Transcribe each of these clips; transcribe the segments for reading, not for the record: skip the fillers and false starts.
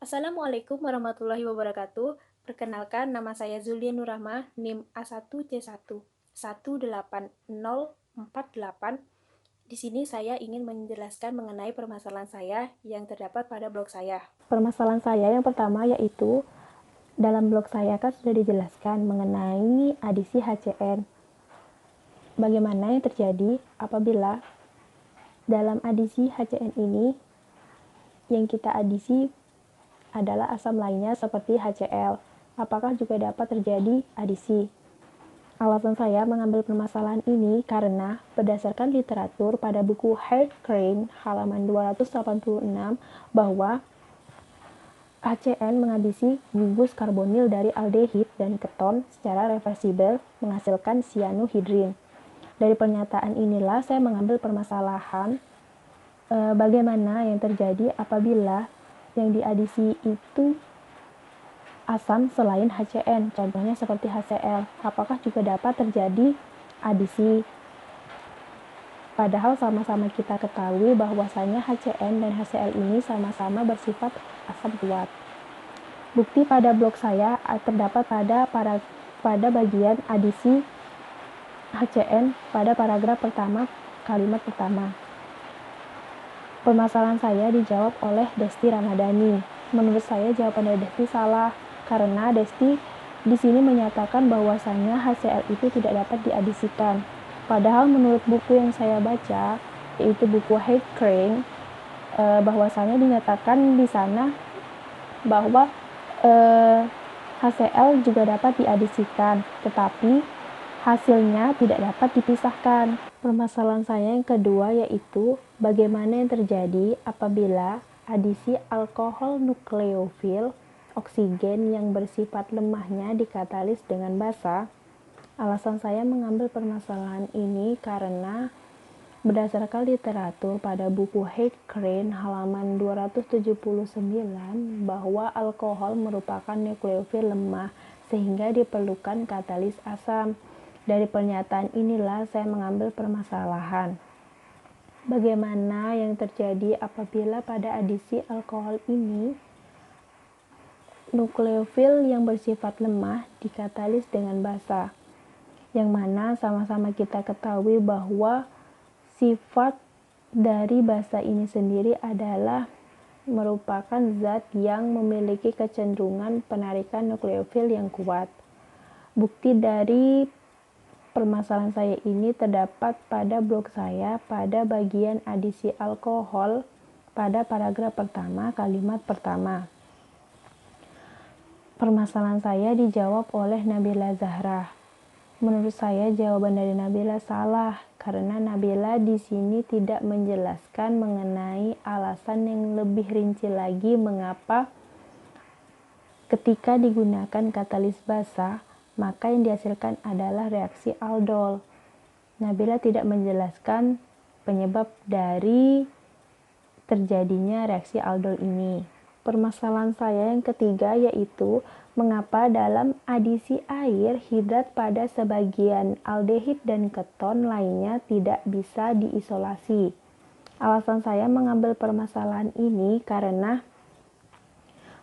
Assalamualaikum warahmatullahi wabarakatuh. Perkenalkan, nama saya Zulia Nurrahma, NIM A1C1 18048. Di sini saya ingin menjelaskan mengenai permasalahan saya yang terdapat pada blog saya. Permasalahan saya yang pertama yaitu dalam blog saya kan sudah dijelaskan mengenai adisi HCN. Bagaimana yang terjadi apabila dalam adisi HCN ini yang kita adisi adalah asam lainnya seperti HCl. Apakah juga dapat terjadi adisi? Alasan saya mengambil permasalahan ini karena berdasarkan literatur pada buku Heart-Crane halaman 286 bahwa HCN mengadisi gugus karbonil dari aldehid dan keton secara reversibel menghasilkan sianohidrin. Dari pernyataan inilah saya mengambil permasalahan bagaimana yang terjadi apabila yang diadisi itu asam selain HCN, contohnya seperti HCl. Apakah juga dapat terjadi adisi? Padahal sama-sama kita ketahui bahwasanya HCN dan HCl ini sama-sama bersifat asam kuat. Bukti pada blog saya terdapat pada bagian adisi HCN pada paragraf pertama, kalimat pertama. Permasalahan saya dijawab oleh Desti Ramadhani. Menurut saya jawaban dari Desti salah karena Desti di sini menyatakan bahwasanya HCl itu tidak dapat diadisikan. Padahal menurut buku yang saya baca, yaitu buku Heart-Crane, bahwasanya dinyatakan di sana bahwa HCl juga dapat diadisikan, tetapi hasilnya tidak dapat dipisahkan. Permasalahan saya yang kedua yaitu bagaimana yang terjadi apabila adisi alkohol nukleofil oksigen yang bersifat lemahnya dikatalis dengan basa. Alasan saya mengambil permasalahan ini karena berdasarkan literatur pada buku Heart-Crane halaman 279 bahwa alkohol merupakan nukleofil lemah sehingga diperlukan katalis asam. Dari pernyataan inilah saya mengambil permasalahan. Bagaimana yang terjadi apabila pada adisi alkohol ini nukleofil yang bersifat lemah dikatalis dengan basa, yang mana sama-sama kita ketahui bahwa sifat dari basa ini sendiri adalah merupakan zat yang memiliki kecenderungan penarikan nukleofil yang kuat. Bukti dari permasalahan saya ini terdapat pada blog saya pada bagian adisi alkohol pada paragraf pertama, kalimat pertama. Permasalahan saya dijawab oleh Nabila Zahra. Menurut saya jawaban dari Nabila salah karena Nabila di sini tidak menjelaskan mengenai alasan yang lebih rinci lagi mengapa ketika digunakan katalis basa maka yang dihasilkan adalah reaksi aldol. Nabila tidak menjelaskan penyebab dari terjadinya reaksi aldol ini. Permasalahan saya yang ketiga yaitu mengapa dalam adisi air hidrat pada sebagian aldehid dan keton lainnya tidak bisa diisolasi. Alasan saya mengambil permasalahan ini karena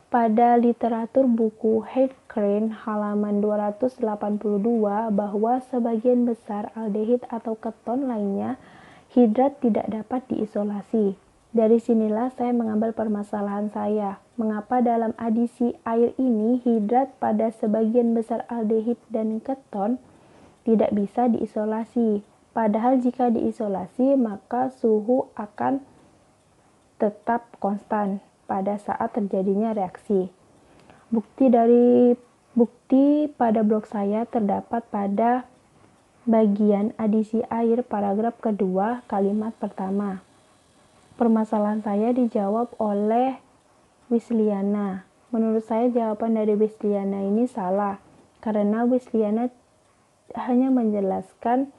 pada literatur buku Heart-Crane halaman 282 bahwa sebagian besar aldehid atau keton lainnya hidrat tidak dapat diisolasi. Dari sinilah saya mengambil permasalahan saya. Mengapa dalam adisi air ini hidrat pada sebagian besar aldehid dan keton tidak bisa diisolasi. Padahal jika diisolasi maka suhu akan tetap konstan pada saat terjadinya reaksi. Bukti pada blog saya terdapat pada bagian adisi air paragraf kedua kalimat pertama. Permasalahan saya dijawab oleh Wisliana. Menurut saya jawaban dari Wisliana ini salah karena Wisliana hanya menjelaskan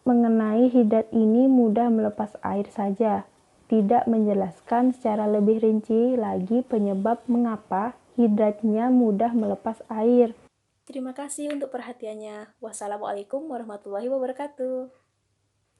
mengenai hidrat ini mudah melepas air saja, tidak menjelaskan secara lebih rinci lagi penyebab mengapa hidratnya mudah melepas air. Terima kasih untuk perhatiannya. Wassalamualaikum warahmatullahi wabarakatuh.